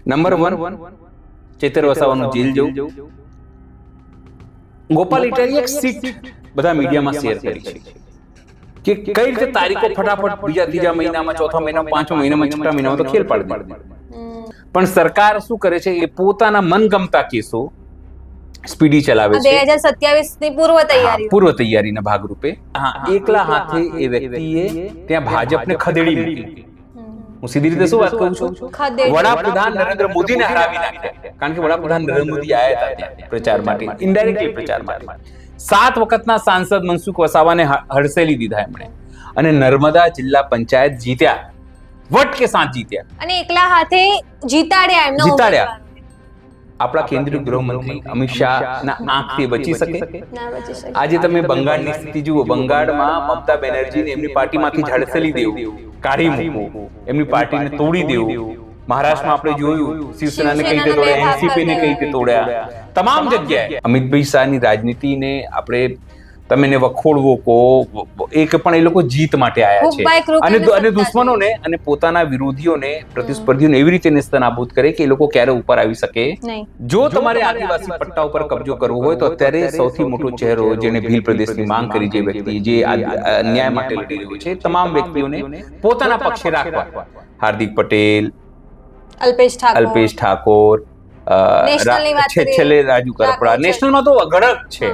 Number 1 Chaitar વસાવાનું jail જવું. ગોપાલ ઇટાલિયાએ એક seat બધા મીડિયામાં શેર કરી છે કે કઈ રીતે તારીખો ફટાફટ બીજા ત્રીજા મહિનામાં, ચોથા મહિનામાં, પાંચમા મહિનામાં, છઠ્ઠા મહિનામાં તો ખેલ પાડી દે. પણ સરકાર શું કરે છે, એ પોતાના મનગમતા કેસો સ્પીડી ચલાવે છે. 2027 ની પૂર્વ તૈયારીના ભાગરૂપે એકલા હાથે એ વ્યક્તિએ ત્યાં ભાજપને ખદેડી મૂકી. હું સીધી રીતે શું વાત કરું છું, વડાપ્રધાન નરેન્દ્ર મોદીને હરાવી નાખ્યા. કારણ કે વડાપ્રધાન નરેન્દ્ર મોદી આવ્યા હતા ત્યાં પ્રચાર માટે, ઇનડાયરેક્ટલી પ્રચાર માટે. 7 વખતના સાંસદ મનસુખ વસાવાને હડસેલી દીધા એમણે, અને નર્મદા જિલ્લા પંચાયત જીત્યા, વટ કે સાથ જીત્યા, અને એકલા હાથે જીતાડ્યા. આપણા કેન્દ્રીય ગૃહમંત્રી અમિત શાહના આંખથી બચી શકે? આજે તમે બંગાળની સ્થિતિ જુઓ. બંગાળમાં મમતા બેનર્જીને એમની પાર્ટીમાંથી હડસેલી દેવું, કાઢી મૂકવું, એમની પાર્ટીને તોડી દેવું. મહારાષ્ટ્રમાં આપણે જોયું, શિવસેનાને કઈ રીતે તોડ્યા, એનસીપી ને કઈ રીતે તોડ્યા. તમામ જગ્યાએ અમિતભાઈ શાહની રાજનીતિને આપણે તમે એને વખોડવો કહો, એક પણ એ લોકો જીત માટે આવ્યા છે, અને દુશ્મનોને અને પોતાના વિરોધીઓને, પ્રતિસ્પર્ધીઓને એવી રીતે નેસ્તનાબૂદ કરે કે એ લોકો ક્યારે ઉપર આવી શકે નહીં. જો તમારે આદિવાસી પટ્ટા ઉપર કબજો કરવો હોય તો અત્યારે સૌથી મોટો ચહેરો, જેને ભીલ પ્રદેશની માંગ કરી, જે વ્યક્તિ જે ન્યાય માટે લડી રહ્યો છે, તમામ વ્યક્તિઓને પોતાના પક્ષે રાખવા. હાર્દિક પટેલ, અલ્પેશ ઠાકોર, છેલ્લે રાજુ કરપડા. નેશનલમાં તો અઘડક છે.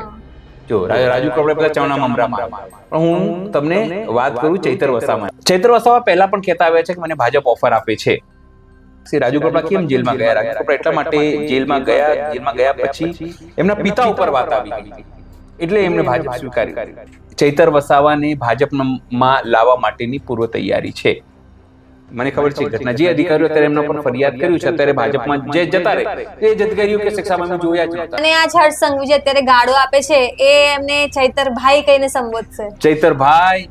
જો રાજુ કપડે બધા ચણા મમરામાં. પણ હું તમને વાત કરું ચૈતર વસાવા. ચૈતર વસાવા પહેલા પણ કહેતા આવ્યા છે કે મને ભાજપ ઓફર આપે છે. રાજુ કપડા કેમ જેલમાં ગયા? રાજુ કપડા એટલા માટે જેલમાં ગયા પછી એમના પિતા ઉપર વાત આવી ગઈ, એટલે એમને ભાજપ સ્વીકારી. ચૈતર વસાવાને ભાજપમાં લાવવા માટેની પૂર્વ તૈયારી છે. મને ખબર છે ઘટના, જે અધિકારીઓ અત્યારે એમના પર ફરિયાદ કર્યું છે, અત્યારે ભાજપમાં જે જતા રહે એ જ અધિકારીઓ કે શિક્ષામાં જોયા જ નહોતા. અને આ હર્ષ સંઘવી અત્યારે ગાળો આપે છે, એ એમને ચૈતરભાઈ કહીને સંબોધશે. ચૈતરભાઈ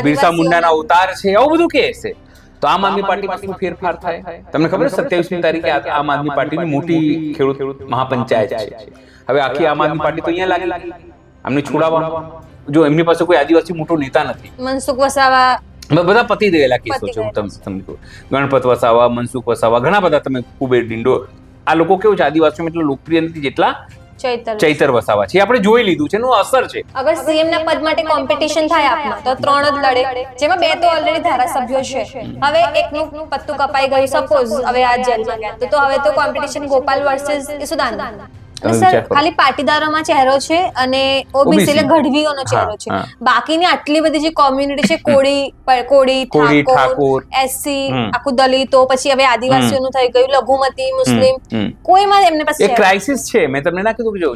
બિરસા મુંડાના અવતાર છે, આવું બધું કહે છે. તો આમ આદમી પાર્ટીમાં શું ફેરફાર થાય? તમને ખબર છે 27મી તારીખે આમ આદમી પાર્ટીની મોટી ખેડૂત મહાપંચાયત છે. હવે આખી આમ આદમી પાર્ટી તો અહીંયા લાગી, આમને છોડાવવા. જો એમની પાસે કોઈ આદિવાસી મોટો નેતા નથી. મનસુખ વસાવા બધા પતી ગયેલા કેસો છે. હું તમને સમજો, ગણપત વસાવા, મનસુખ વસાવા, ઘણા બધા, તમે કુબેર ડિંડોર, આ લોકો કેવું છે, આદિવાસીઓમાં એટલું લોકપ્રિય નથી જેટલા ચૈતર વસાવા છે. આપણે જોઈ લીધું છે, એનું અસર છે. અગર સીએમ ના પદ માટે કોમ્પિટિશન થાય આપમાં, તો 3 જ લડે, જેમાં 2 તો ઓલરેડી ધારાસભ્યો છે. હવે એકનું પત્તું કપાઈ ગયું, સપોઝ હવે આ જેલમાં ગયા, તો હવે તો competition Gopal versus Isudan. Sir, ખાલી પાટીદારોમાં ચહેરો છે અને ઓબીસી એટલે ગઢવીઓનો ચહેરો છે. બાકીની આટલી બધી જે કોમ્યુનિટી છે, કોળી, ઠાકોર, એસસી, આખું દલિતો, પછી હવે આદિવાસીઓનું થઈ ગયું, લઘુમતી, મુસ્લિમ, કોઈમાં એમને પાસે એક ક્રાઇસિસ છે. મેં તમને ના કીધું કે જો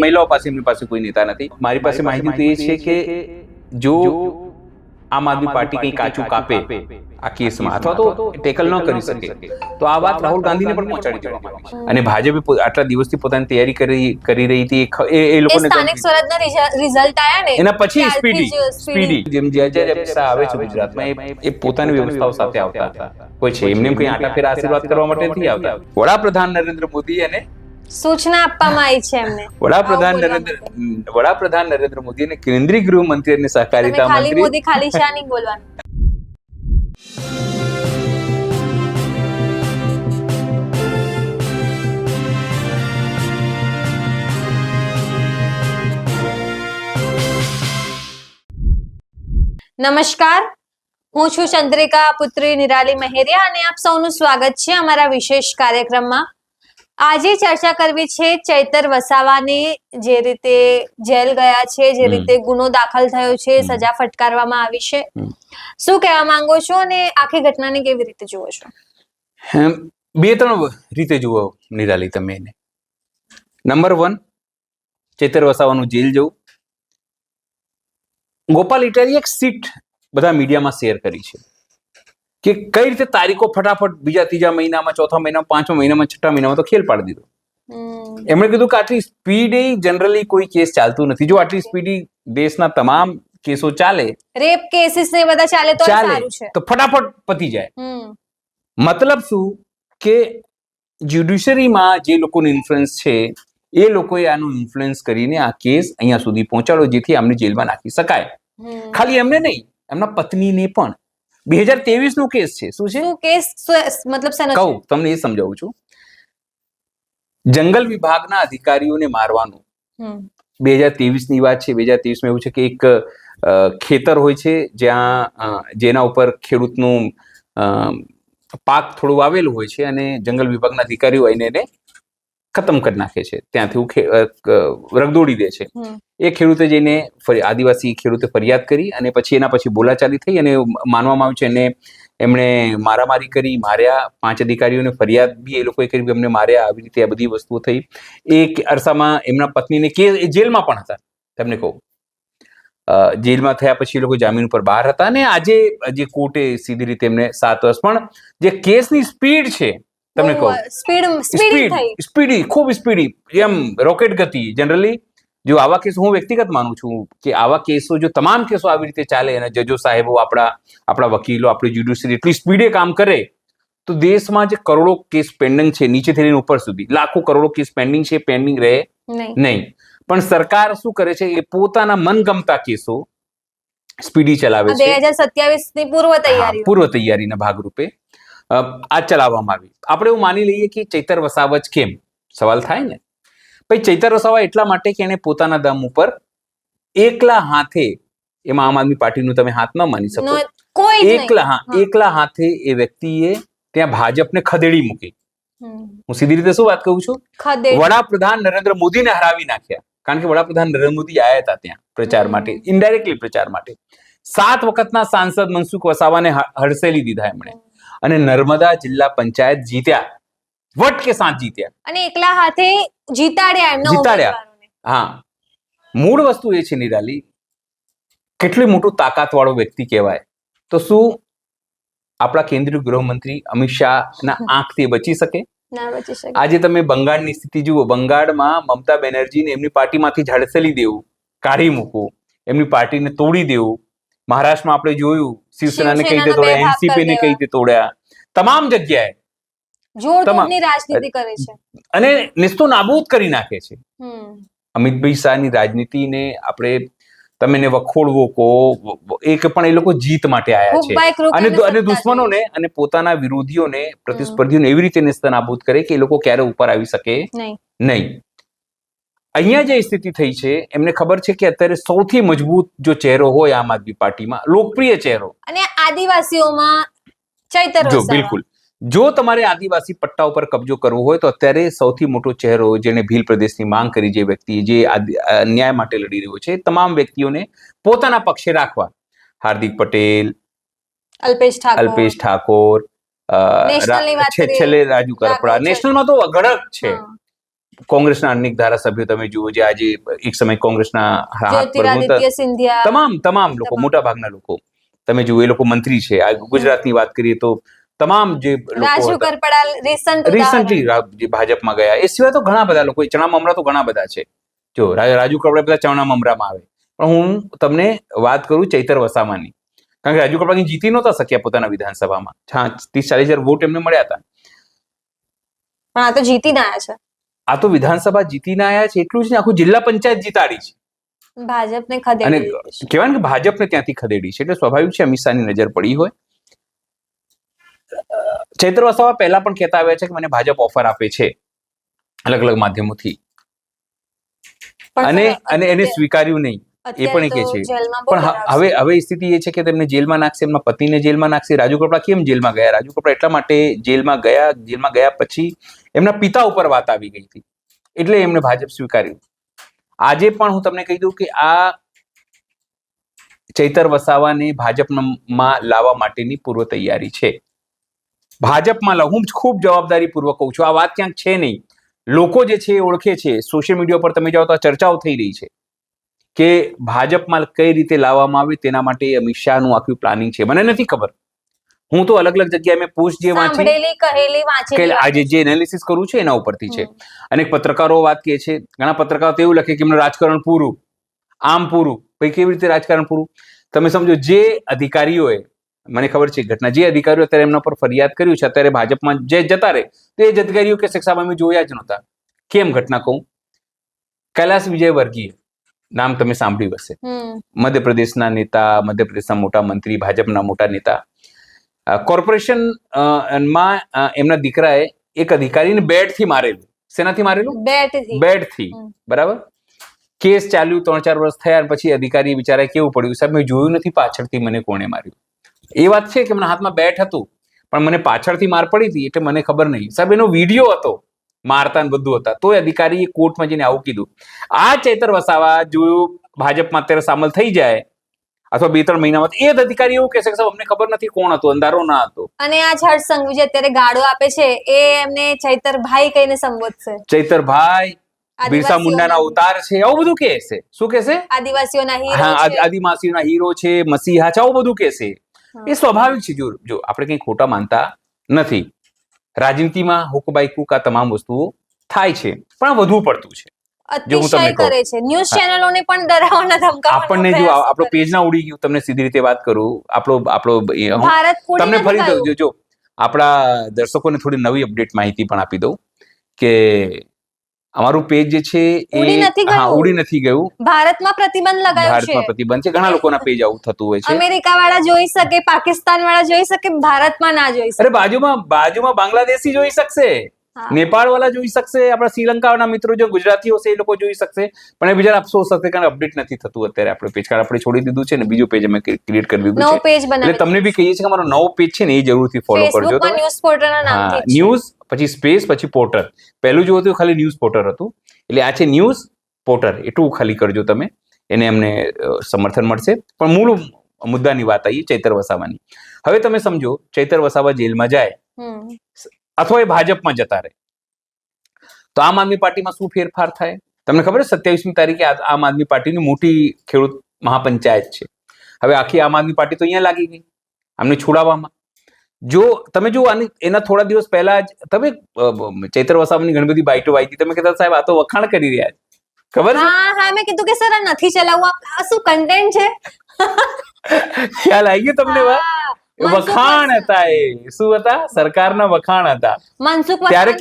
મહિલાઓ પાસે એમની પાસે કોઈ નેતા નથી. મારી પાસે માહિતી તો એ છે કે જો આમ આદમી પાર્ટી કંઈ કાચું કાપે આ કેસમાં, અથવા તો ટેકલ ન કરી શકે, તો આ વાત રાહુલ ગાંધીને પણ પહોંચાડી દેવામાં આવી છે. અને ભાજપે આટલા દિવસથી પોતાની તૈયારી કરી રહી હતી. એ લોકોને સ્થાનિક સ્વરાજના રિઝલ્ટ આયા ને, એના પછી સ્પીડી જેમ જ્યારે આવે છે ગુજરાતમાં, એ પોતાની વ્યવસ્થાઓ સાથે આવતા હતા. કોઈ છે એમને કંઈ આટાફેરા આશીર્વાદ કરવા માટે નથી આવતા. વડાપ્રધાન નરેન્દ્ર મોદી અને સૂચના આપવામાં આવી છે એમને. વડાપ્રધાન નરેન્દ્ર મોદી અને કેન્દ્રીય ગૃહમંત્રી અને સહકારિતા મંત્રી મોદી ખાલી શાહ નહીં બોલવાનું. નમસ્કાર, હું છું ચંદ્રિકા પુત્રી નિરાલી મહેરિયા, અને આપ સૌનું સ્વાગત છે અમારા વિશેષ કાર્યક્રમમાં. આજે ચર્ચા કરવી છે ચૈતર વસાવાને જે રીતે જેલ ગયા છે, જે રીતે ગુનો દાખલ થયો છે, સજા ફટકારવામાં આવી છે. શું કહેવા માંગો છો અને આખી ઘટનાને કેવી રીતે જુઓ છો? 2-3 રીતે જુઓ નિરાલી તમે એને. નંબર 1, ચૈતર વસાવાનું જેલ જવું. ગોપાલ ઇટાલિયાએ એક સીટ બધા મીડિયામાં શેર કરી છે કે કઈ રીતે તારીખો ફટાફટ બીજા ત્રીજા મહિનામાં, ચોથા મહિનામાં, પાંચમા મહિનામાં, છઠ્ઠા મહિનામાં તો ખેલ પાડી દીધો. એમણે કીધું કે આટલી સ્પીડે જનરલી કોઈ કેસ ચાલતું નથી. જો આટલી સ્પીડી દેશના તમામ કેસો ચાલે, રેપ કેસીસ ને બધા ચાલે તો સારું છે, તો ફટાફટ પતી જાય. મતલબ શું કે જ્યુડિશરીમાં જે લોકોનું ઇન્ફ્લુઅન્સ છે, એ લોકોએ આનું ઇન્ફ્લુઅન્સ કરીને આ કેસ અહીંયા સુધી પહોંચાડો, જેથી આમને જેલમાં નાખી શકાય. ખાલી એમને નહીં, એમના પત્નીને પણ. 2023 નો કેસ છે. શું છે? શું કેસ મતલબ શેનો છે? કહું તમને એ સમજાવું છું. જંગલ વિભાગના અધિકારીઓને મારવાનું 2023 ની વાત છે. 2023 માં એવું છે કે એક ખેતર હોય છે જેના ઉપર ખેડૂતનું પાક થોડું વાવેલું હોય છે અને જંગલ વિભાગના અધિકારીઓ આવીને એને ખતમ કરી નાખે છે, ત્યાંથી રગદોડી દે છે. એ ખેડૂતે જઈને આદિવાસી ખેડૂતે ફરિયાદ કરી અને એના પછી બોલાચાલી થઈ અને માનવામાં આવ્યું છે એમણે મારામારી કરી, માર્યા. 5 અધિકારીઓને ફરિયાદ બી એ લોકોએ કરી, એમને માર્યા. આવી રીતે આ બધી વસ્તુઓ થઈ. એ અરસામાં એમના પત્નીને જેલમાં પણ હતા. તમને કહું, જેલમાં થયા પછી એ લોકો જામીન ઉપર બહાર હતા અને આજે જે કોર્ટે સીધી રીતે એમને 7 વર્ષ. પણ જે કેસની સ્પીડ છે તમને કહું, સ્પીડી, ખૂબ સ્પીડી, એમ રોકેટ ગતિ. જનરલી જો આવા કેસો, હું વ્યક્તિગત માનું છું કે આવા કેસો, જો તમામ કેસો આવી રીતે ચાલે અને જજો સાહેબો, આપણા વકીલો, આપણી જ્યુડિશરી એટલી સ્પીડે કામ કરે તો દેશમાં જે કરોડો કેસ પેન્ડિંગ છે, નીચેથી લઈને ઉપર સુધી લાખો કરોડો કેસ પેન્ડિંગ રહે નહીં. પણ સરકાર શું કરે છે, એ પોતાના મનગમતા કેસો સ્પીડી ચલાવે છે. 2027 ની પૂર્વ તૈયારીના ભાગરૂપે આ ચલાવવામાં આવી. આપણે એવું માની લઈએ કે ચૈતર વસાવા કેમ? સવાલ થાય ને. ભાઈ, ચૈતર વસાવા એટલા માટે કે એને પોતાના દમ ઉપર એકલા હાથે, એમાં આમ આદમી પાર્ટીનું તમે હાથ ન માની શકો, એકલા હાથે એ વ્યક્તિએ ત્યાં ભાજપને ખદેડી મૂકી. હું સીધી રીતે શું વાત કહું છું? વડાપ્રધાન નરેન્દ્ર મોદીને હરાવી નાખ્યા. કારણ કે વડાપ્રધાન નરેન્દ્ર મોદી આવ્યા હતા ત્યાં પ્રચાર માટે, ઇનડાયરેક્ટલી પ્રચાર માટે. 7 વખતના સાંસદ મનસુખ વસાવાને હડસેલી દીધા એમણે અને નર્મદા જિલ્લા પંચાયત જીત્યા. વટ કે સાથ જીત્યા અને એકલા હાથે જીતાડ્યા. હા, મૂળ વસ્તુ એ છે નિરાલી, કેટલી મોટું તાકાતવાળો વ્યક્તિ કહેવાય. તો શું આપણા કેન્દ્રીય ગૃહમંત્રી અમિત શાહના આંખથી બચી શકે? આજે તમે બંગાળની સ્થિતિ જુઓ. બંગાળમાં મમતા બેનર્જીને એમની પાર્ટીમાંથી ઝડસેલી દેવું, કાઢી મૂકવું, એમની પાર્ટીને તોડી દેવું. મહારાષ્ટ્રમાં આપણે જોયું, શિવસેનાને કઈ રીતે તોડ્યા, એનસીપીને કઈ રીતે તોડ્યા. તમામ જગ્યાએ જોરદારની રાજનીતિ કરે છે અને નિસ્તો નાબૂદ કરી નાખે છે. અમિતભાઈ શાહની રાજનીતિને આપણે તમે વખોડવો કહો, એક પણ એ લોકો જીત માટે આવ્યા છે અને દુશ્મનોને અને પોતાના વિરોધીઓને, પ્રતિસ્પર્ધીઓને એવી રીતે નિસ્તો નાબૂદ કરે કે એ લોકો ક્યારે ઉપર આવી શકે નહીં. અહીંયા જે સ્થિતિ થઈ છે, એમને ખબર છે કે અત્યારે સૌથી મજબૂત જો ચહેરો હોય આમ આદમી પાર્ટીમાં, લોકપ્રિય ચહેરો, અને આદિવાસીઓમાં ચૈતર વસાવા. બિલકુલ. જો તમારે આદિવાસી પટ્ટા ઉપર કબજો કરવો હોય તો અત્યારે સૌથી મોટો ચહેરો, જેને ભીલ પ્રદેશની માંગ કરી, જે વ્યક્તિ જે ન્યાય માટે લડી રહ્યો છે, તમામ વ્યક્તિઓને પોતાના પક્ષે રાખવા. હાર્દિક પટેલ, અલ્પેશ ઠાકોર, છેલ્લે રાજુ કરપડા. નેશનલમાં તો અઘડક છે. કોંગ્રેસના અનેક ધારાસભ્યો તમે જુઓ, જે આજે એક સમય કોંગ્રેસના તમામ લોકો, મોટા ભાગના લોકો તમે જુઓ, એ લોકો મંત્રી છે. ગુજરાતની વાત કરીએ તો તમામ જે રિસન્ટલી જે ભાજપમાં ગયા, એ સિવાય તો ઘણા બધા લોકો, ચણા મમરા તો ઘણા બધા છે. જો રાજુ કરપડા બધા ચણા મમરામાં આવે. પણ હું તમને વાત કરું ચૈતર વસાવાની, કારણ કે રાજુ કરપડા જીતી નહોતા શક્યા પોતાના વિધાનસભામાં. 30-40 હજાર વોટ એમને મળ્યા હતા. પણ આ તો જીતીને આવ્યા છે. આ તો વિધાનસભા જીતીને આવ્યા છે એટલું જ ને, આખું જિલ્લા પંચાયત જીતાડી છે. ભાજપને ખદેડી, અને કહેવાય ને કે ભાજપને ત્યાંથી ખદેડી છે. એટલે સ્વાભાવિક છે અમિત શાહની નજર પડી હોય. ચૈતર વસાવા પહેલા પણ કહેતા આવ્યા છે કે મને ભાજપ ઓફર આપે છે અલગ અલગ માધ્યમોથી, અને એને સ્વીકાર્યું નહીં, એ પણ એ કહે છે. પણ હવે સ્થિતિ એ છે કે તેમને જેલમાં નાખશે, એમના પત્નીને જેલમાં નાખશે. રાજુ કરપડા કેમ જેલમાં ગયા? રાજુ કરપડા એટલા માટે જેલમાં ગયા પછી એમના પિતા ઉપર વાત આવી ગઈ હતી, એટલે એમને ભાજપ સ્વીકાર્યું. આજે પણ હું તમને કહી દઉં કે આ ચૈતર વસાવાને ભાજપમાં લાવવા માટેની પૂર્વ તૈયારી છે. ભાજપમાં હું ખૂબ જવાબદારી પૂર્વક કહું છું, આ વાત ક્યાંક છે નહીં. લોકો જે છે એ ઓળખે છે. સોશિયલ મીડિયા પર તમે જાઓ તો ચર્ચાઓ થઈ રહી છે કે ભાજપમાં કઈ રીતે લાવવામાં આવે, તેના માટે અમિત શાહનું આખું પ્લાનિંગ છે. મને નથી ખબર, હું તો અલગ અલગ જગ્યાએ મેં પોસ્ટ જે વાંચી, આજે જે એનાલિસિસ કરું છું એના ઉપરથી છે. અનેક પત્રકારો વાત કહે છે, ઘણા પત્રકારો તો એવું લખે કે એમનું રાજકારણ પૂરું, આમ પૂરું. ભાઈ, કેવી રીતે રાજકારણ પૂરું? તમે સમજો, જે અધિકારીઓએ, મને ખબર છે ઘટના, જે અધિકારીઓ અત્યારે એમના પર ફરિયાદ કર્યું છે, અત્યારે ભાજપમાં જે જતા રહે, તો એ જ અધિકારીઓ કે સાહેબ અમે જોયા જ નહોતા. કેમ? ઘટના કહું. કૈલાસ વિજયવર્ગીય નામ તમે સાંભળ્યું હશે, મધ્યપ્રદેશના નેતા, મધ્યપ્રદેશના મોટા મંત્રી, ભાજપના મોટા નેતા. કોર્પોરેશન માં એમના દીકરાએ એક અધિકારીને બેટથી મારેલું. શેનાથી મારેલું? બેટથી. બરાબર. કેસ ચાલ્યું 3-4 વર્ષ થયા અને પછી અધિકારી બિચારા કેવું પડ્યું, સાહેબ મેં જોયું નથી પાછળથી મને કોણે માર્યું. એ વાત છે કે મને હાથમાં બેટ હતું પણ મને પાછળથી માર પડી હતી એટલે મને ખબર નહીં. સાહેબ એનો વિડીયો હતો, મારતા ને બધું હતા, તોય અધિકારીએ કોર્ટમાં જઈને આવું કીધું. આ ચૈતર વસાવા જોયું ભાજપમાં અત્યારે સામેલ થઈ જાય અથવા 2-3 મહિનામાં, એ જ અધિકારી એવું કહેશે કે સાહેબ અમને ખબર નથી કોણ હતો, અંધારો ના હતો. અને આ હર્ષ સંઘવી જે અત્યારે ગાળો આપે છે એ એમને ચૈતરભાઈ કહીને સંબોધશે. ચૈતરભાઈ બિરસા મુંડાના અવતાર છે આવું બધું કહે છે. શું કહેશે? આદિવાસીઓના હીરો હા, છે, આદિવાસીઓના હીરો છે, મસીહા છે, આવું બધું કહેશે. એ સ્વાભાવિક છે. જો આપણે કંઈ ખોટા માનતા નથી, રાજનીતિમાં હુકબાઈ કુક આ તમામ વસ્તુઓ થાય છે પણ વધુ પડતું છે. અતિશય કરે છે. ન્યૂઝ ચેનલોને પણ ડરાવવાના ધમકાવવાના આપણને જો આપણો પેજ ના ઉડી ગયું, તમને સીધી રીતે વાત કરું, આપણો તમને ફરી જો આપણા દર્શકોને થોડી નવી અપડેટ માહિતી પણ આપી દઉં કે અમારું પેજ જે છે એ ઉડી નથી ગયું. ભારતમાં પ્રતિબંધ લગાવ્યો છે. ભારતમાં પ્રતિબંધ છે. ઘણા લોકોના પેજ આવું થતું હોય છે. અમેરિકા વાળા જોઈ શકે, પાકિસ્તાન વાળા જોઈ શકે, ભારતમાં ના જોઈ શકે. અરે બાજુમાં બાંગ્લાદેશી જોઈ શકશે, નેપાળ વાળા જોઈ શકશે, આપણા શ્રીલંકાના મિત્રો જો ગુજરાતીઓ છે એ લોકો જોઈ શકશે. પણ એ બીજા અફસોસ હશે કારણ અપડેટ નથી થતું અત્યારે. આપણે પેજ કાર્ડ આપણે છોડી દીધું છે ને બીજું પેજ અમે ક્રિએટ કરી દીધું છે. એટલે તમને બી કહીએ છીએ કે અમારો નવો પેજ છે ને એ જરૂરથી ફોલો કરજો. ન્યૂઝ પોર્ટલના નામથી ન્યૂઝ પછી સ્પેસ પછી પોર્ટર. પહેલું જો હતું ખાલી ન્યૂઝ પોર્ટર હતું, એટલે આ છે ન્યૂઝ પોર્ટર. એટલું ખાલી કરજો તમે, એને અમને સમર્થન મળશે. પણ મૂળ મુદ્દાની વાત આવી ચૈતર વસાવાની. હવે તમે સમજો ચૈતર વસાવા જેલમાં જાય અથવા એ ભાજપમાં જતા રહે તો આમ આદમી પાર્ટીમાં શું ફેરફાર થાય? તમને ખબર છે 27મી તારીખે આમ આદમી પાર્ટીની મોટી ખેડૂત મહાપંચાયત છે. હવે આખી આમ આદમી પાર્ટી તો અહીંયા લાગી ગઈ આમને છોડાવવામાં. જો તમે જો એના થોડા દિવસ પહેલા જ તમે ચૈતર વસાવાની ઘણી બધી બાઈટો આવી હતી, તમે કહેતા સાહેબ આ તો વખાણ કરી રહ્યા છે, ખબર છે? હા મેં કીધું કે સર આ નથી ચલાવવું, આ શું કન્ટેન્ટ છે? ખ્યાલ આવી ગયો તમને? વખાણ હતા, એ શું હતા? સરકારના વખાણ હતા. ત્યારે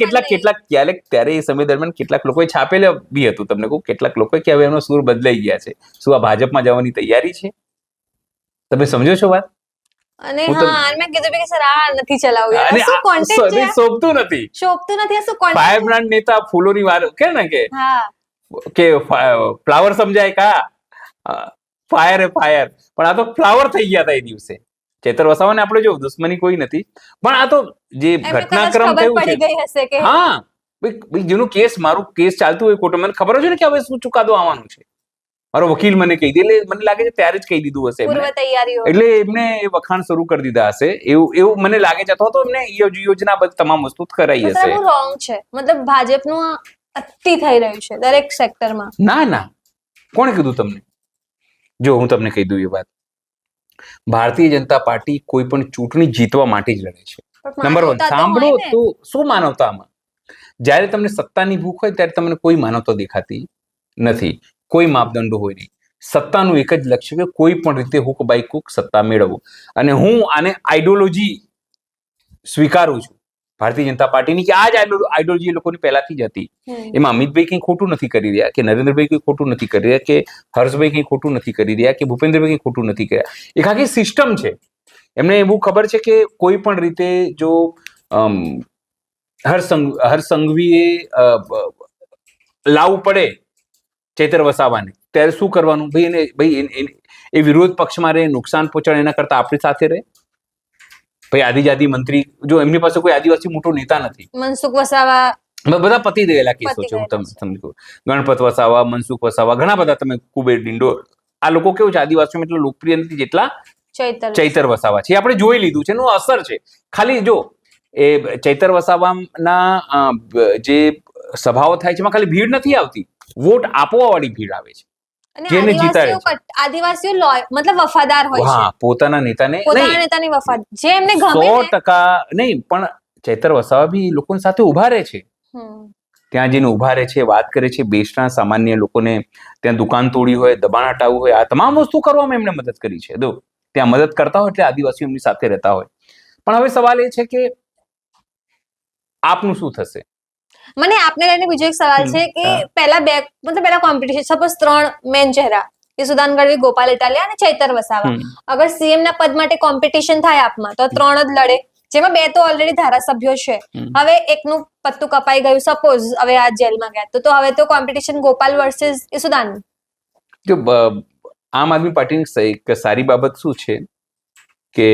ત્યારે એ સમય દરમિયાન કેટલાક લોકોએ છાપેલા બી હતું. તમને કહું કેટલાક લોકોએ કે હવે એનો સૂર બદલાઈ ગયા છે, શું આ ભાજપમાં જવાની તૈયારી છે? તમે સમજો છો વાત? અને મેં કીધું કે સર આ નથી ચલાવવું યાર, આ શું કોન્ટેન્ટ છે? શોભતું નથી, આ શું કોન્ટેન્ટ? ફાયર બ્રાન્ડ નેતા ફૂલોની વાર કે ને કે ફ્લાવર સમજાય કા ફાયર પણ આ તો ફ્લાવર થઈ ગયા હતા એ દિવસે. ચૈતર વસાવાને આપણે જો દુશ્મની કોઈ નથી, પણ આ તો જે ઘટનાક્રમ થયું છે, હા ભાઈ જેનું મારું કેસ ચાલતું હોય કોર્ટમાં, મને ખબર છે ને કે હવે શું ચુકાદો આવવાનું છે, મારો વકીલ મને કહી દે, એટલે મને લાગે છે ત્યારે જ કહી દીધું હશે એટલે એમને એ વખાણ શરૂ કરી દીધા હશે એવું મને લાગે છે. અથવા તો એમને યોજના બધી તમામ વસ્તુ કરાઈ હશે. રોંગ છે, મતલબ ભાજપનું અતિ થઈ રહ્યું છે દરેક સેક્ટરમાં. ના કોણે કીધું તમને? જો હું તમને કહી દઉં એ વાત, ભારતીય જનતા પાર્ટી કોઈ પણ ચૂંટણી જીતવા માટે જ લડે છે. નંબર 1 સાંભળો તો શું માનવતા આમાં? જ્યારે તમને સત્તાની ભૂખ હોય ત્યારે તમને કોઈ માનવતા દેખાતી નથી, કોઈ માપદંડો હોય નહીં. સત્તાનું એક જ લક્ષ્ય કે કોઈ પણ રીતે હુક બાય કુક સત્તા મેળવવું. અને હું આને આઈડિયોલોજી સ્વીકારું છું ભારતીય જનતા પાર્ટીની, કે આ જ આઈડિયોલોજી લોકોની પહેલાથી જ હતી. એમાં અમિતભાઈ કંઈ ખોટું નથી કરી રહ્યા, કે નરેન્દ્રભાઈ કંઈ ખોટું નથી કરી રહ્યા, કે હર્ષભાઈ કંઈ ખોટું નથી કરી રહ્યા, કે ભૂપેન્દ્રભાઈ કંઈ ખોટું નથી કર્યા. એક આખી સિસ્ટમ છે. એમને એવું ખબર છે કે કોઈ પણ રીતે જો હર્ષ સંઘવીએ લાવવું પડે ચૈતર વસાવાને ત્યારે શું કરવાનું? ભાઈ એ વિરોધ પક્ષમાં રહે, નુકસાન પહોંચાડે એના કરતા આપણી સાથે રહે. ભાઈ આદિજાતિ મંત્રી, જો એમની પાસે કોઈ આદિવાસી મોટો નેતા નથી, મનસુખ વસાવા બધા પતી ગયેલા કેસો છે. હું તમને સમજુ, ગણપત વસાવા, મનસુખ વસાવા, ઘણા બધા, તમે કુબેર ડિંડોર, આ લોકો કેવું છે આદિવાસીઓમાં એટલા લોકપ્રિય નથી જેટલા ચૈતર વસાવા છે. આપણે જોઈ લીધું છે, એનો અસર છે. ખાલી જો એ ચૈતર વસાવાના જે સભાઓ થાય છે એમાં ખાલી ભીડ નથી આવતી, વોટ આપવા વાળી ભીડ આવે છે. જેને જીતાડે છે આદિવાસીઓ મતલબ વફાદાર હોય છે. હા, પોતાના નેતાની વફાદ જે એમને ગમે 100% નહીં, પણ ચૈતર વસાવા બી લોકોની સાથે ઉભા રહે છે. ત્યાં જઈને ઉભા રહે છે, વાત કરે છે, બેસના સામાન્ય લોકોને ત્યાં દુકાન તોડી હોય, દબાણ હટાવવું હોય, આ તમામ વસ્તુ કરવામાં એમને મદદ કરી છે. ત્યાં મદદ કરતા હોય એટલે આદિવાસીઓ એમની સાથે રહેતા હોય. પણ હવે સવાલ એ છે કે આપનું શું થશે? મને આપને લઈને બીજો એક સવાલ છે કે પહેલા કોમ્પિટિશન, સપોઝ 3 મેન ચહેરા, ઈસુદાન ગઢવી, ગોપાલ ઇટાલિયા અને ચૈતર વસાવા. અગર સીએમ ના પદ માટે કોમ્પિટિશન થાય આપમાં તો 3 જ લડે, જેમાં 2 તો ઓલરેડી ધારાસભ્યો છે. હવે એકનું પત્તું કપાઈ ગયું, સપોઝ હવે આ જેલમાં ગયા તો હવે તો કોમ્પિટિશન ગોપાલ વર્સિસ ઈસુદાન. જો આમ આદમી પાર્ટીની એક સારી બાબત શું છે કે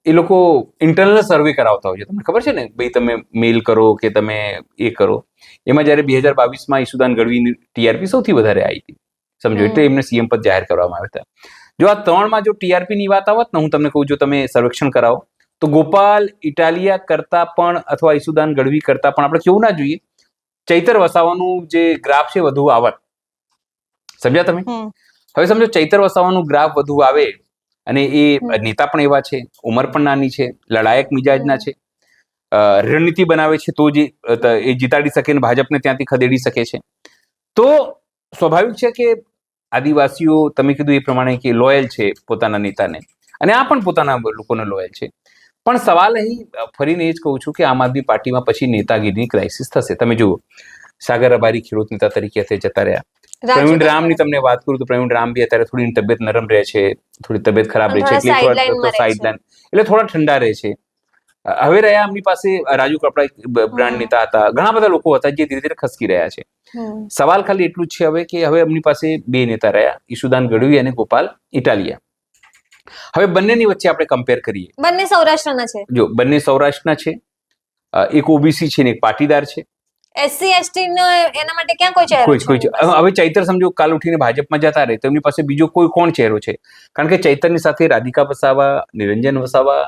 એ લોકો ઇન્ટરનલ સર્વે કરાવતા હોય છે. તમને ખબર છે ને, ભાઈ તમે મેલ કરો કે તમે એ કરો. એમાં જયારે 2022માં ઈસુદાન ગઢવીની ટીઆરપી સૌથી વધારે આવી હતી, સમજો, એટલે એમને સીએમ પદ જાહેર કરવામાં આવ્યા હતા. જો આ 3માં જો ટીઆરપી ની વાત આવત ને, હું તમને કહું, જો તમે સર્વેક્ષણ કરાવો તો ગોપાલ ઇટાલિયા કરતા પણ અથવા ઈસુદાન ગઢવી કરતા પણ આપણે કેવું ના જોઈએ, ચૈતર વસાવાનું જે ગ્રાફ છે વધુ આવત. સમજ્યા તમે? હવે સમજો ચૈતર વસાવાનું ગ્રાફ વધુ આવે અને એ નેતા પણ એવા છે, ઉંમર પણ નાની છે, લડાયક મિજાજના છે, રણનીતિ બનાવે છે તો જે એ જીતાડી શકે ને ભાજપને ત્યાંથી ખદેડી શકે છે. તો સ્વાભાવિક છે કે આદિવાસીઓ, તમે કીધું એ પ્રમાણે, કે લોયલ છે પોતાના નેતાને, અને આ પણ પોતાના લોકોને લોયલ છે. પણ સવાલ અહીં ફરીને એ જ કહું છું કે આમ આદમી પાર્ટીમાં પછી નેતાગીરીની ક્રાઇસિસ થશે. તમે જુઓ, સાગર રબારી ખેડૂત નેતા તરીકે જતા રહ્યા. પ્રવીણ રામની તમને વાત કરું તો પ્રવીણ રામ બી અત્યારે થોડી તબિયત નરમ રહે છે, થોડી તબિયત ખરાબ રહે છે, એટલે થોડા સાઇડલાઇન, એટલે થોડા ઠંડા રહે છે. હવે રહ્યા એમની પાસે રાજુ કપડા બ્રાન્ડ નેતા હતા, ઘણા બધા લોકો હતા જે ધીરે ધીરે ખસકી રહ્યા છે. સવાલ ખાલી એટલું જ છે હવે કે હવે એમની પાસે 2 નેતા રહ્યા, ઈસુદાન ગઢવી અને ગોપાલ ઇટાલિયા. હવે બંનેની વચ્ચે આપણે કમ્પેર કરીએ. બંને સૌરાષ્ટ્રના છે. જો બંને સૌરાષ્ટ્રના છે, એક ઓબીસી છે ને એક પાટીદાર છે. એસસી એસટી નો એના માટે ક્યાં કોઈ ચહેરો છે? હવે ચૈતર સમજો કાલ ઉઠીને ભાજપમાં જતા રહે તો એમની પાસે બીજો કોઈ કોણ ચહેરો છે? કારણ કે ચૈતરની સાથે રાધિકા વસાવા, નિરંજન વસાવા,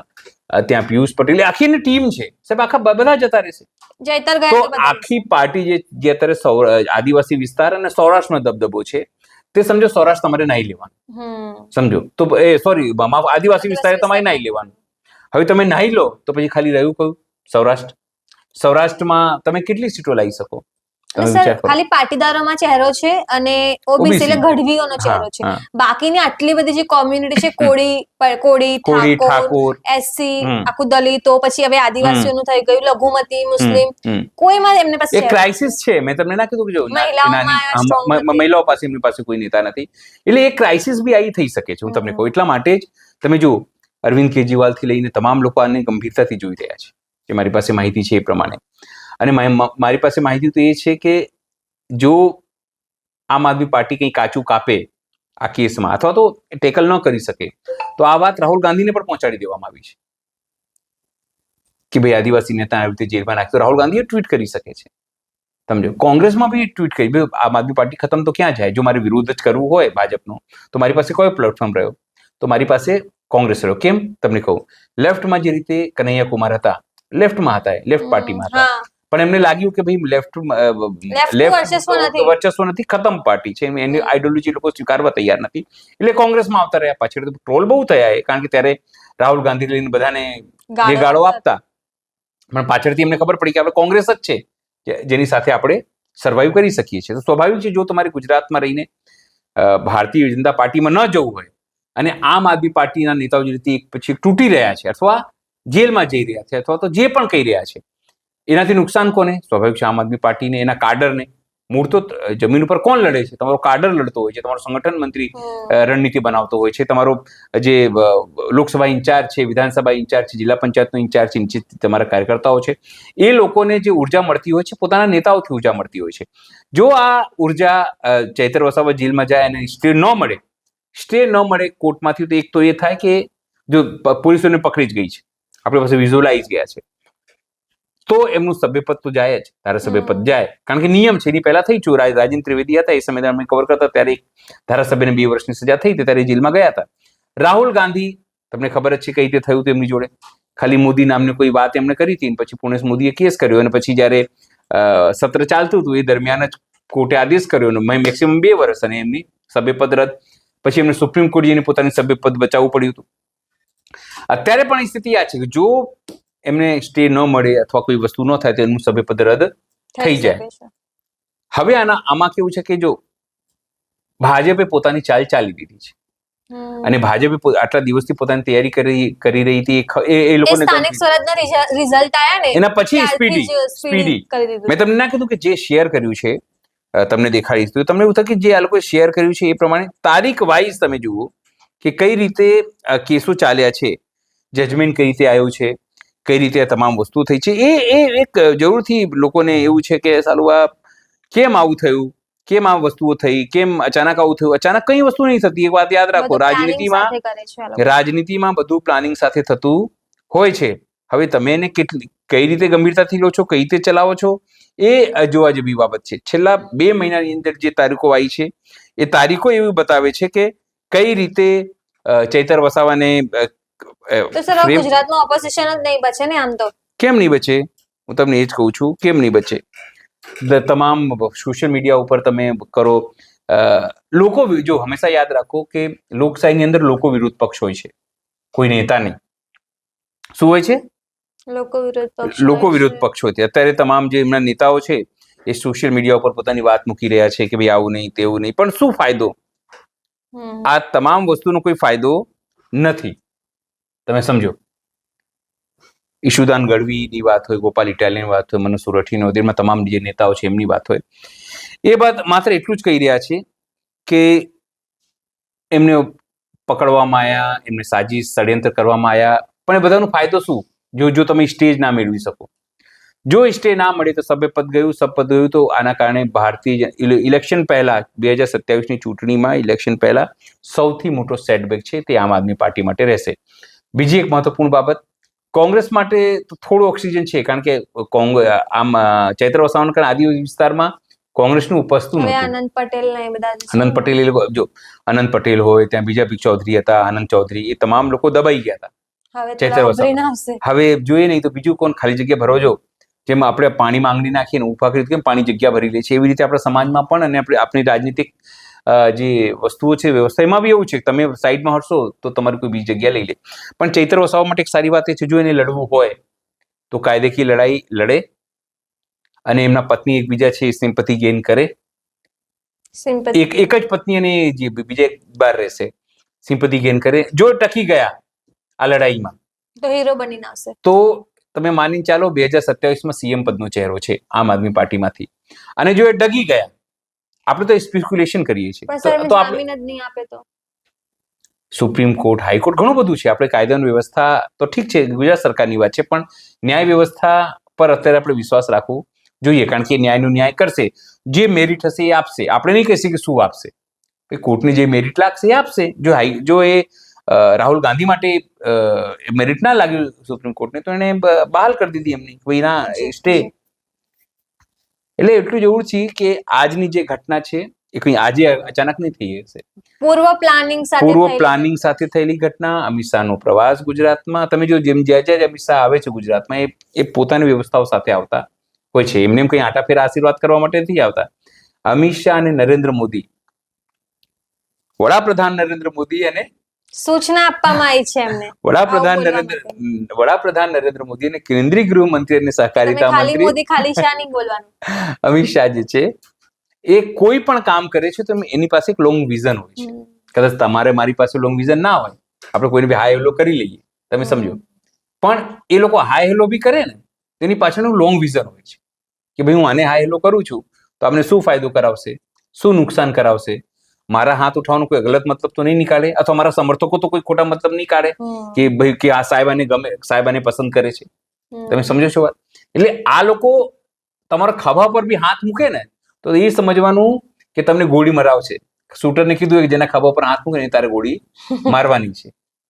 ત્યાં પિયુષ પટેલ, આખી ટીમ છે સાહેબ, આખા બધા જતા રહેશે. ચૈતર ગયા તો આખી પાર્ટી જે અત્યારે આદિવાસી વિસ્તાર અને સૌરાષ્ટ્રનો દબદબો છે, તે સમજો સૌરાષ્ટ્ર તમારે નાઈ લેવાનું, સમજો, તો સોરી આદિવાસી વિસ્તારે તમારે નાઈ લેવાનું. હવે તમે નાઈ લો તો પછી ખાલી રહ્યું કયું? સૌરાષ્ટ્ર. સૌરાષ્ટ્રમાં તમે કેટલી સીટો લાવી શકો? ખાલી પાટીદારોમાં ચહેરો છે અને ઓબીસી એટલે ગઢવીઓનો ચહેરો છે. બાકીની આટલી બધી જે કોમ્યુનિટી છે, કોળી, ઠાકોર, એસસી, આખું દલિતો, પછી હવે આદિવાસીઓનું થઈ ગયું, લઘુમતી, મુસ્લિમ, કોઈમાં એમને પાસે એક ક્રાઇસિસ છે. મેં તમને ના કીધું કે જો મહિલાઓ પાસે એમની પાસે કોઈ નેતા નથી, એટલે એક ક્રાઇસિસ બી આવી થઈ શકે છે. હું તમને કહું, એટલા માટે જ તમે જુઓ, અરવિંદ કેજરીવાલ થી લઈને તમામ લોકો આને ગંભીરતાથી જોઈ રહ્યા છે, કે મારી પાસે માહિતી છે એ પ્રમાણે. અને મારી પાસે માહિતી તો એ છે કે જો આમ આદમી પાર્ટી કંઈ કાચું કાપે આ કેસમાં, અથવા તો ટેકલ ન કરી શકે, તો આ વાત રાહુલ ગાંધીને પણ પહોંચાડી દેવામાં આવી છે કે ભાઈ આદિવાસી નેતા આવી રીતે જેલમાં નાખ્યો. રાહુલ ગાંધીએ ટ્વીટ કરી શકે છે, સમજો. કોંગ્રેસમાં બી ટ્વીટ કરી, ભાઈ આમ આદમી પાર્ટી ખતમ તો ક્યાં જાય? જો મારે વિરોધ જ કરવું હોય ભાજપનો તો મારી પાસે કયો પ્લેટફોર્મ રહ્યો? તો મારી પાસે કોંગ્રેસ રહ્યો. કેમ? તમને કહું, લેફ્ટમાં જે રીતે કનૈયા કુમાર હતા, લેફ્ટમાં હતા, લેફ્ટ પાર્ટીમાં હતા, પણ એમને લાગ્યું કે ભાઈ લેફ્ટ વર્ચસ્વ નથી, ખતમ પાર્ટી છે, એની આઈડિયોલોજી લોકો સ્વીકારવા તૈયાર નથી, એટલે કોંગ્રેસમાં આવતા રહ્યા. પાછળ ટ્રોલ બહુ થયા, કારણ કે ત્યારે રાહુલ ગાંધી લઈને બધાને જે ગાળો આપતા, પણ પાછળથી એમને ખબર પડી કે આપણે કોંગ્રેસ જ છે જેની સાથે આપણે સર્વાઈવ કરી શકીએ છીએ. તો સ્વાભાવિક છે, જો તમારે ગુજરાતમાં રહીને ભારતીય જનતા પાર્ટીમાં ન જવું હોય અને આમ આદમી પાર્ટીના નેતાઓ જે રીતે પછી તૂટી રહ્યા છે, અથવા જેલમાં જઈ રહ્યા છે, અથવા તો જે પણ કહી રહ્યા છે, એનાથી નુકસાન કોને? સ્વાભાવિક છે આમ આદમી પાર્ટીને, એના કાડરને. મૂળ તો જમીન ઉપર કોણ લડે છે? તમારો કાડર લડતો હોય છે, તમારો સંગઠન મંત્રી રણનીતિ બનાવતો હોય છે, તમારો જે લોકસભા ઇન્ચાર્જ છે, વિધાનસભા ઇન્ચાર્જ છે, જિલ્લા પંચાયતનો ઇન્ચાર્જ છે, નીચે તમારા કાર્યકર્તાઓ છે, એ લોકોને જે ઉર્જા મળતી હોય છે, પોતાના નેતાઓથી ઉર્જા મળતી હોય છે. જો આ ઉર્જા ચૈતર વસાવા જેલમાં જાય અને સ્ટે ન મળે કોર્ટમાંથી, તો એક તો એ થાય કે જો પોલીસોને પકડી જ ગઈ છે, આપણી પાસે વિઝ્યુઅલાઇઝ ગયા છે, તો એમનું સભ્યપદ તો જાય જ, ધારાસભ્યપદ જાય, કારણ કે નિયમ છે. એની પહેલા થઈ છું, રાજેન્દ્ર ત્રિવેદી હતા એ સમયે અમે કવર કરતા, ત્યારે એક ધારાસભ્યને 2 વર્ષની સજા થઈ હતી, ત્યારે જેલમાં ગયા હતા. રાહુલ ગાંધી, તમને ખબર જ છે કઈ રીતે થયું હતું એમની જોડે. ખાલી મોદી નામની કોઈ વાત એમણે કરી હતી, પછી પુણે મોદીએ કેસ કર્યો, અને પછી જયારે સત્ર ચાલતું હતું એ દરમિયાન જ કોર્ટે આદેશ કર્યો, મેક્સિમમ 2 વર્ષ, અને એમની સભ્યપદ રદ. પછી એમને સુપ્રીમ કોર્ટ જઈને પોતાની સભ્યપદ બચાવવું પડ્યું હતું. અત્યારે પણ સ્થિતિ આ છે કે જો એમને સ્ટે ન મળે અથવા કોઈ વસ્તુ ન થાય તો એમનું સભ્યપદ રદ થઈ જાય. હવે આમાં કેવું છે કે જો ભાજપે પોતાની ચાલ ચાલી દીધી છે, અને ભાજપે આટલા દિવસથી પોતાની તૈયારી કરી રહી હતી, એ લોકોને સ્થાનિક સ્વરાજના રિઝલ્ટ આયા ને એના પછી સ્પીડી. મેં તમને ના કીધું કે જે શેર કર્યું છે તમને દેખાડીશ. તો તમને એવું થાય કે જે આ લોકોએ શેર કર્યું છે એ પ્રમાણે તારીખ વાઇઝ તમે જુઓ કે કઈ રીતે કેસો ચાલ્યા છે, જજમેન્ટ કઈ રીતે આવ્યું છે, કઈ રીતે આ તમામ વસ્તુ થઈ છે. એ એક જરૂરથી લોકોને એવું છે કે સાલું આ કેમ આવું થયું, કેમ આ વસ્તુઓ થઈ, કેમ અચાનક આવું થયું. અચાનક કઈ વસ્તુ નહીં થતી. એક વાત યાદ રાખો, રાજનીતિમાં બધું પ્લાનિંગ સાથે થતું હોય છે. હવે તમે એને કઈ રીતે ગંભીરતાથી લો છો, કઈ રીતે ચલાવો છો, એ જોવા જેવી બાબત છે. છેલ્લા 2 મહિનાની અંદર જે તારીખો આવી છે એ તારીખો એવું બતાવે છે કે કઈ રીતે ચૈતર વસાવાને ગુજરાતમાં ઓપોઝિશન જ નહીં બચે ને આમ તો. કેમ નહીં બચે? હું તમને એ જ કહું છું, કેમ નહીં બચે. તમામ સોશિયલ મીડિયા ઉપર તમે કરો, લોકો જો હંમેશા યાદ રાખો કે લોકશાહીની અંદર લોકો વિરુદ્ધ પક્ષ હોય છે, કોઈ નેતા નહીં. શું હોય છે? લોકો વિરોધ પક્ષ હોય છે. અત્યારે તમામ જે એમના નેતાઓ છે એ સોશિયલ મીડિયા ઉપર પોતાની વાત મૂકી રહ્યા છે કે ભાઈ આવું નહીં, તેવું નહીં. પણ શું ફાયદો? આ તમામ વસ્તુનો કોઈ ફાયદો નથી. તમે સમજો, ઈશુદાન ગઢવીની વાત હોય, ગોપાલ ઇટાલિયાની વાત હોય, મનોજ સોરઠીની વગેરેમાં તમામ જે નેતાઓ છે એમની વાત હોય, એ વાત માત્ર એટલું જ કહી રહ્યા છે કે એમને પકડવામાં આવ્યા, એમને સાજીશ ષડયંત્ર કરવામાં આવ્યા. પણ એ બધાનો ફાયદો શું? જો તમે સ્ટેજ ના મેળવી શકો, જો સ્ટેજ ના મળે તો સભ્યપદ ગયું, સબપદ ગયું. તો આના કારણે ભારતીય ઇલેક્શન પહેલા 2027ની ચૂંટણીમાં ઇલેક્શન પહેલા સૌથી મોટો સેટબેક છે તે આમ આદમી પાર્ટી માટે રહેશે. બીજી એક મહત્વપૂર્ણ બાબત, કોંગ્રેસ માટે થોડું ઓક્સિજન છે, કારણ કે આમ ચૈત્ર વસાવાના કારણે આદિવાસી વિસ્તારમાં કોંગ્રેસનું ઉપસતું નહોતું. આનંદ પટેલ એ લોકો, જો આનંદ પટેલ હોય, ત્યાં બીજા બી ચૌધરી હતા, આનંદ ચૌધરી, એ તમામ લોકો દબાઈ ગયા હતા. ચૈત્ર વસાવા હવે જોઈએ નહીં તો બીજું કોણ ખાલી જગ્યા ભરો છો? જેમ આપણે પાણી માંગણી નાખીએ ને ઉભા કરી કેમ પાણી જગ્યા ભરી લે છે, એવી રીતે આપણા સમાજમાં પણ અને આપણી રાજનીતિક જે વસ્તુઓ છે વ્યવસ્થામાં બી એવું છે. તમે સાઈડમાં હટશો તો તમારી કોઈ બીજી જગ્યા લઈ લે. પણ ચૈત્ર વસાવા માટે એક સારી વાત એ છે, જો એને લડવું હોય તો કાયદેકી લડાઈ લડે અને એમના પત્ની એકબીજા છે સિમ્પથી ગેઇન કરે. એક જ પત્ની અને જે બીજા એક બાર રહેશે, સિમ્પથી ગેઇન કરે. જો ટકી ગયા આ લડાઈમાં તો હીરો બનીને આવશે. તો તમે માની ચાલો 2027માં સીએમ પદનો ચહેરો છે આમ આદમી પાર્ટીમાંથી, અને જો એ ડગી ગયા, આપણે તો સ્પેક્યુલેશન કરીએ છીએ, તો આપણે સુપ્રીમ કોર્ટ, હાઈકોર્ટ ઘણું બધું છે. આપણે કાયદાની વ્યવસ્થા તો ઠીક છે, ગુજરાત સરકારની વાત છે, પણ ન્યાય વ્યવસ્થા પર અત્યારે આપણે વિશ્વાસ રાખવું જોઈએ, કારણ કે ન્યાયનું ન્યાય કરશે. જે મેરિટ હશે એ આપશે. આપણે નહીં કહીએ કે શું આપશે, કોર્ટને જે મેરિટ લાગશે એ આપશે. જો એ રાહુલ ગાંધી માટે મેરિટ ના લાગ્યું સુપ્રીમ કોર્ટને તો એને બહાલ કરી દીધી એમની, ભાઈ ના સ્ટે. એટલે એટલું જરૂર છે કે આજની જે ઘટના છે એ કઈ આજે અચાનક નહીં થઈ હશે. પૂર્વ પ્લાનિંગ સાથે થયેલી ઘટના. અમિત શાહનો પ્રવાસ ગુજરાતમાં, તમે જો જેમ જ્યાં અમિત શાહ આવે છે ગુજરાતમાં, એ પોતાની વ્યવસ્થાઓ સાથે આવતા હોય છે. એમને કઈ આટાફેરા આશીર્વાદ કરવા માટે નથી આવતા. અમિત શાહ અને નરેન્દ્ર મોદી, વડાપ્રધાન નરેન્દ્ર મોદી અને સૂચના આપવામાં આવી છે એમને. વડાપ્રધાન નરેન્દ્ર મોદી અને કેન્દ્રીય ગૃહમંત્રી અને સહકારિતા મંત્રી અમિત શાહ જે છે એ કોઈ પણ કામ કરે છે તો એની પાસે એક લોંગ વિઝન હોય છે. કદાચ તમારે મારી પાસે લોંગ વિઝન ના હોય, આપણે કોઈને બી હાઈ હેલો કરી લઈએ, તમે સમજો, પણ એ લોકો હાઈ હેલો બી કરે ને તેની પાછળનું લોંગ વિઝન હોય છે કે ભાઈ હું આને હાઈ હેલો કરું છું તો આપણે શું ફાયદો કરાવશે, શું નુકસાન કરાવશે. મારા હાથ ઉઠાવવાનો કોઈ ગલત મતલબ તો નહીં નીકાળે, અથવા મારા સમર્થકો તો કોઈ ખોટા મતલબ નહીં કાઢે કે ભાઈ કે આ સાહેબાને ગમે, સાહેબાને પસંદ કરે છે. તમે સમજો છો વાત? એટલે આ લોકો તમારા ખભા પર બી હાથ મૂકે ને તો એ સમજવાનું કે તમને ગોળી મરાવશે. શૂટરને કીધું કે જેના ખભા પર હાથ મૂકે ને તારે ગોળી મારવાની છે.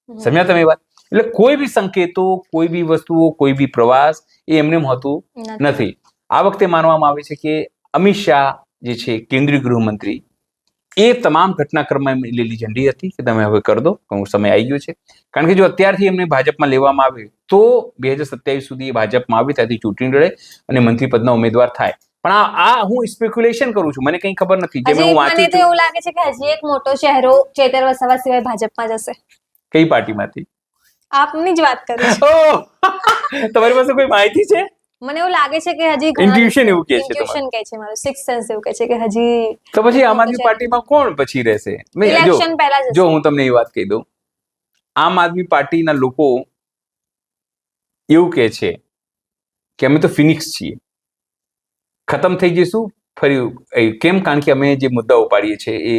સમજ્યા તમે વાત? એટલે કોઈ બી સંકેતો, કોઈ બી વસ્તુઓ, કોઈ બી પ્રવાસ એ એમને હોતું નથી. આ વખતે માનવામાં આવે છે કે અમિત શાહ જે છે કેન્દ્રીય ગૃહમંત્રી, એ તમામ ઘટનાક્રમમાં લીલી ઝંડી હતી કે તમે હવે કરી દો, સમય આવી ગયો છે. કારણ કે જો અત્યારથી એમને ભાજપમાં લેવામાં આવે તો 2027 સુધી એ ભાજપમાં આવે, ત્યાંથી ચૂંટણી લડે અને મંત્રી પદના ઉમેદવાર થાય. પણ આ હું સ્પેક્યુલેશન કરું છું, મને કઈ ખબર નથી. જેમ હું વાંચું છું એવું લાગે છે કે હજી એક મોટો ચહેરો ચૈતર વસાવા સિવાય ભાજપમાં જશે. કઈ પાર્ટીમાંથી? આપની જ વાત કરું છું. તમારી પાસે કોઈ માહિતી છે? મને એવું લાગે છે કે હજી ઇન્ટ્યુશન એવું કહે છે, ઇન્ટ્યુશન કહે છે, મારું સિક્સ સેન્સ એવું કહે છે કે હજી. તો પછી આમ આદમી પાર્ટીમાં કોણ પછી રહેશે? ઇલેક્શન પહેલા જો હું તમને એ વાત કહી દઉં, આમ આદમી પાર્ટીના લોકો એવું કહે છે કે અમે તો ફિનિક્સ છીએ, ખતમ થઈ જઈશું ફરી કેમ? કારણ કે અમે જે મુદ્દાઓ પાડીએ છીએ એ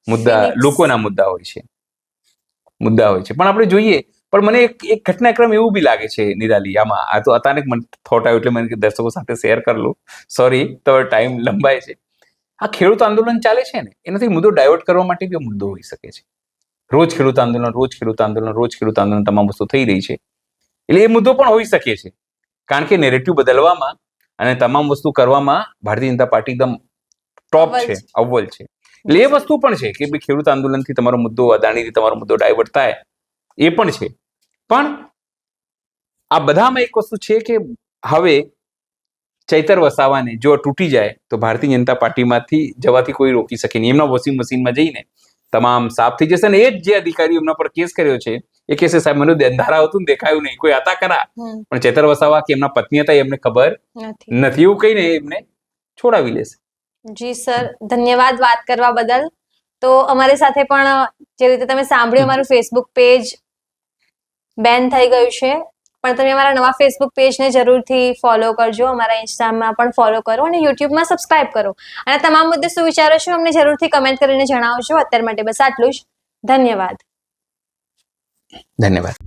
મુદ્દા Phoenix. લોકોના મુદ્દા હોય છે. પણ આપણે જોઈએ, પણ મને એક ઘટનાક્રમ એવું બી લાગે છે નિરાલી, આમાં આ તો અચાનક મને થોટ આવ્યો એટલે મને દર્શકો સાથે શેર કરી લઉં. સોરી, તો ટાઈમ લંબાય છે. આ ખેડૂત આંદોલન ચાલે છે ને, એનાથી મુદ્દો ડાયવર્ટ કરવા માટે બી મુદ્દો હોઈ શકે છે. રોજ ખેડૂત આંદોલન તમામ વસ્તુ થઈ રહી છે, એટલે એ મુદ્દો પણ હોઈ શકે છે. કારણ કે નેરેટિવ બદલવામાં અને તમામ વસ્તુ કરવામાં ભારતીય જનતા પાર્ટી એકદમ ટોપ છે, અવ્વલ છે. એટલે એ વસ્તુ પણ છે કે ભાઈ ખેડૂત આંદોલનથી તમારો મુદ્દો, અદાણીથી તમારો મુદ્દો ડાયવર્ટ થાય, એ પણ છે. પણ આ બધામાં એક વસ્તુ છે કે હવે ચૈતર વસાવાને જો તૂટી જાય તો ભારતીય જનતા પાર્ટીમાંથી જવાથી કોઈ રોકી શકે નહીં. એમના વોશિંગ મશીનમાં જઈને તમામ સાફ થઈ જશે. અને એ જ જે અધિકારીઓ એમના પર કેસ કર્યો છે એ કેસે સાહેબ મને અંધારા હતું ને દેખાયું નહીં, કોઈ હતા ખરા, પણ ચૈતર વસાવા કે એમના પત્ની હતા એમને ખબર નથી, એવું કહીને એમને છોડાવી લેશે. જી સર, ધન્યવાદ વાત કરવા બદલ. તો અમારી સાથે પણ જે રીતે તમે સાંભળ્યું, અમારું ફેસબુક પેજ બેન થઈ ગયું છે, પણ તમે અમારા નવા ફેસબુક પેજને જરૂરથી ફોલો કરજો, અમારા ઇન્સ્ટામાં પણ ફોલો કરો અને યુટ્યુબમાં સબસ્ક્રાઇબ કરો. અને તમામ મુદ્દે શું વિચારો છો અમને જરૂરથી કમેન્ટ કરીને જણાવજો. અત્યાર માટે બસ આટલું જ. ધન્યવાદ. ધન્યવાદ.